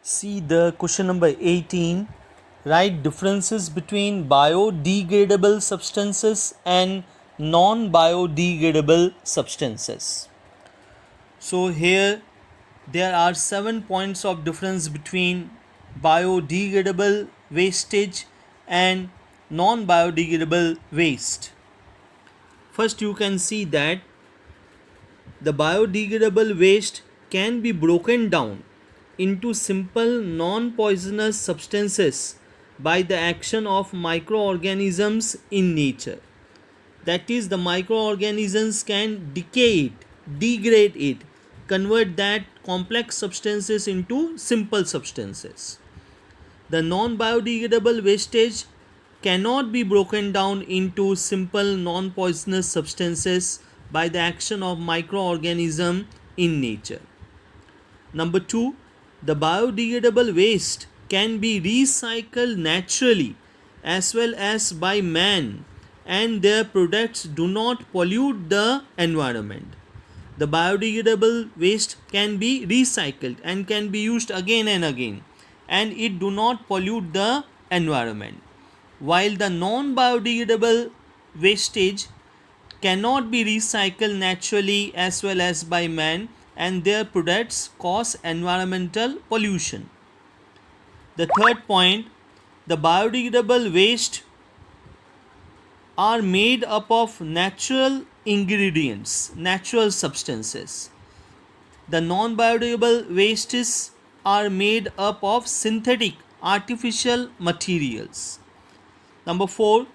See the question number 18. Write differences between biodegradable substances and non-biodegradable substances. So here there are 7 points of difference between biodegradable wastage and non-biodegradable waste. First, you can see that the biodegradable waste can be broken down into simple non-poisonous substances by the action of microorganisms in nature. That is, the microorganisms can decay it, degrade it, convert that complex substances into simple substances. The non-biodegradable wastage cannot be broken down into simple non-poisonous substances by the action of microorganism in nature. Number 2, the biodegradable waste can be recycled naturally as well as by man, and their products do not pollute the environment. The biodegradable waste can be recycled and can be used again and again, and it do not pollute the environment, while the non-biodegradable wastage cannot be recycled naturally as well as by man, and their products cause environmental pollution. The third point, the biodegradable waste are made up of natural ingredients, natural substances. The non-biodegradable wastes are made up of synthetic, artificial materials. Number 4,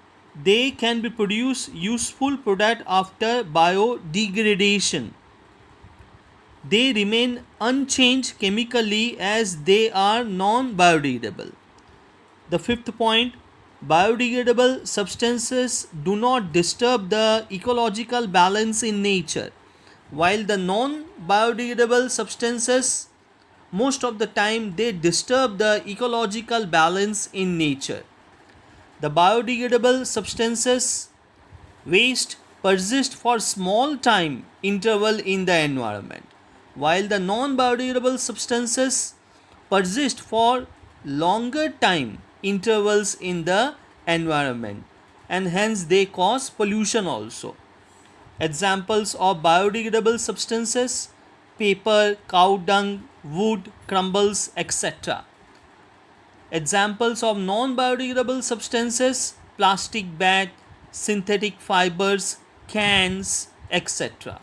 they can be produced useful product after biodegradation. They remain unchanged chemically as they are non-biodegradable. The fifth point, biodegradable substances do not disturb the ecological balance in nature, while the non-biodegradable substances most of the time they disturb the ecological balance in nature. The biodegradable substances waste persist for small time interval in the environment, while the non-biodegradable substances persist for longer time intervals in the environment, and hence they cause pollution also. Examples of biodegradable substances: paper, cow dung, wood, crumbles, etc. Examples of non-biodegradable substances: plastic bag, synthetic fibers, cans, etc.